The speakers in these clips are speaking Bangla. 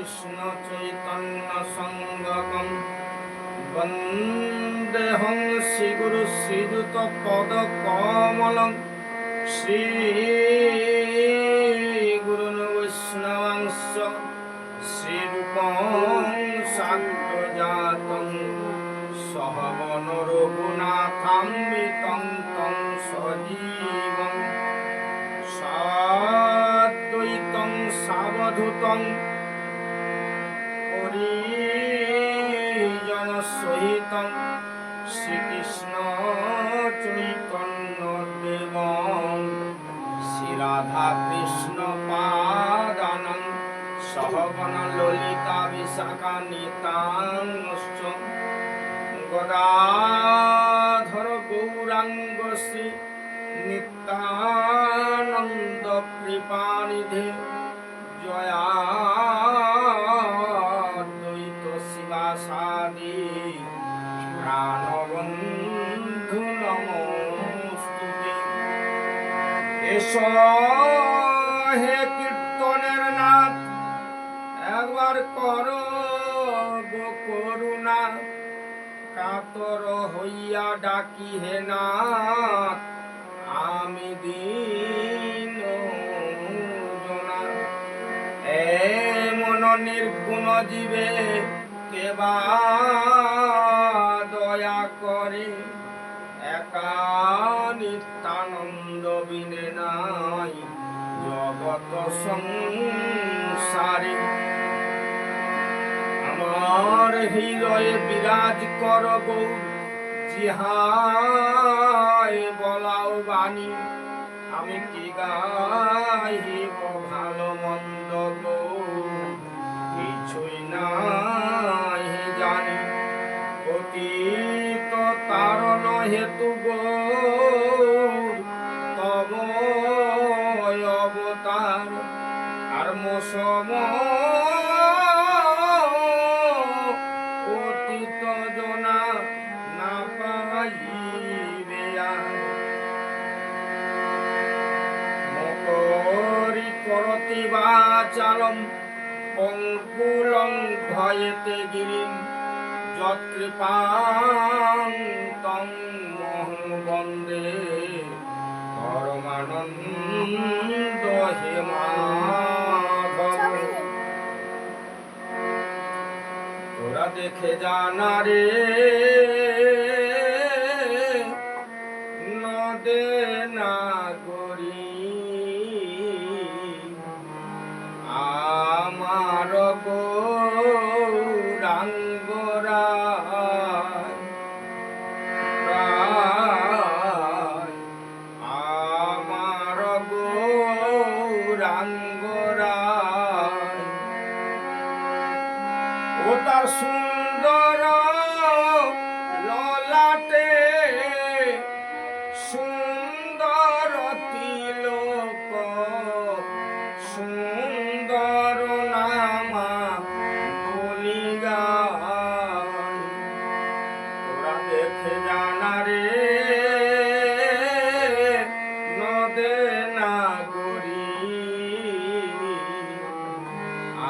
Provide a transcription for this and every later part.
কৃষ্ণ চৈতন্য সংগম বন্দেহং শ্রীগুরু শ্রীযুত পদ কমলং শ্রী গুরুন বৈষ্ণবাংশ শ্রীরূপং সাগ্রজাতং সহবন রঘুনাথামৃতং তং সজীবং সাদ্বৈতং সাবধূতং হরিজন সহিতং শ্রীকৃষ্ণ চৈতন্য দেবং শ্রীরাধা কৃষ্ণ পাদানং সহগণ ললিতা বিশাখা নিতাংশ্চ গদাধর গৌরাঙ্গ শ্রী নিত্যানন্দ কৃপানিধে জয়াদ্বৈত শিবাসাদি প্রাণবন্ধু নমস্তুতে। এসো হে কীর্তনের নাথ একবার করো গো করুণা, কাতর হইয়া ডাকি হে নাথ আমি দীন জনা। এমন নির্গুণ জীবে কেবা দয়া করে, একা নিত্যানন্দ বিনে নাই জগত সংসারে। আমার হৃদয়ে বিরাজ কর গৌর, জিহায় বলাও বাণী আমি কি গাইব ভালো মন্দ গৌর কিছুই নাই জানি। পতিত তারণ হেতু গৌর তব অবতার কর্ম সম অতীত জনা না পাইবে আর। মকরি করতি বাচালম পঙ্কুলং ভয়েতে গিরিম যৎকৃপাং তং মহং বন্দে পরমানন্দ হে মাধব। তোরা দেখে জানা রে নদে নাগরী, আমার গৌরাঙ্গ রায় রায়, আমার গৌরাঙ্গ রায়। ও তার সুন্দর ললাটে সুন্দর তিলক, সুন্দর নামা বলি গায়। তোরা দেখে জানা রে নদে নাগরী,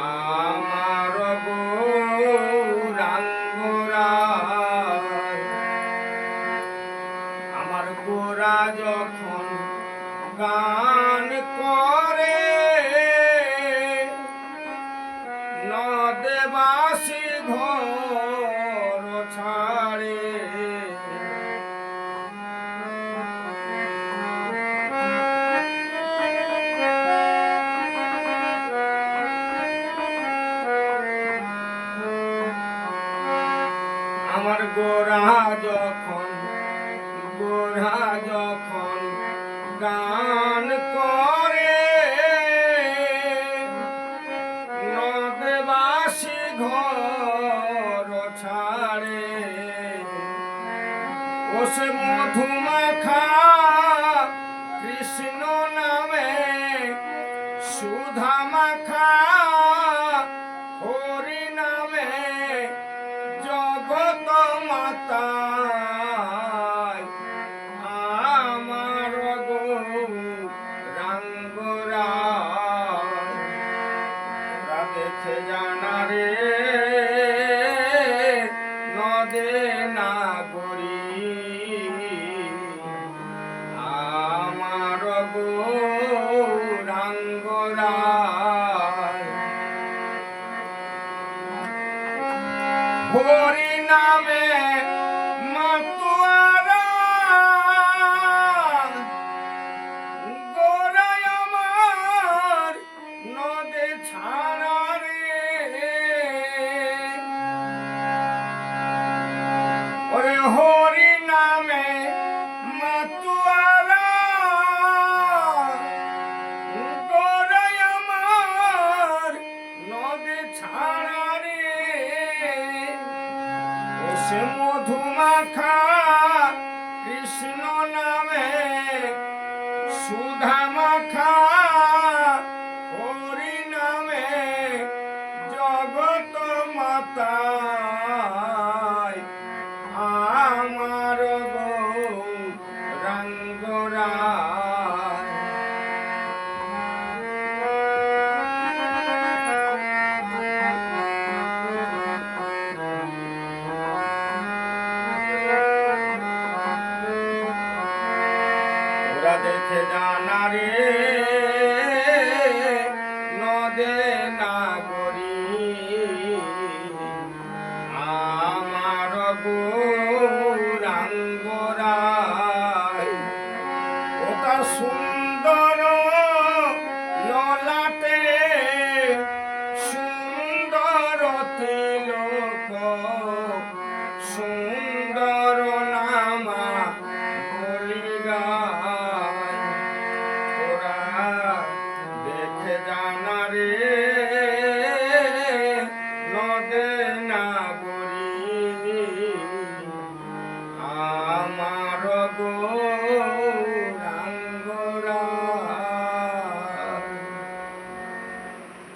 আমার গৌরাঙ্গ রায়। আমার গোরা যখন গান করে নদে বাসি ঘর ছাড়ে, আমার গোরা যখন গান করে নদে বাসি ঘর ছাড়ে। ও সে মধুমাখা কৃষ্ণ নামে সুধা মাখা হরি নামে জগত মাতা আমার গৌরাঙ্গ রায়। দেখে জানা দেখে জানা রে নদে নাগরী আমার গৌরাঙ্গরায় ওটা সুন্দর ললাটে সুন্দর তিলক সুন্দর নামা বলি গায় তোরা দেখে জানা রে নদে নাগরী আমার গো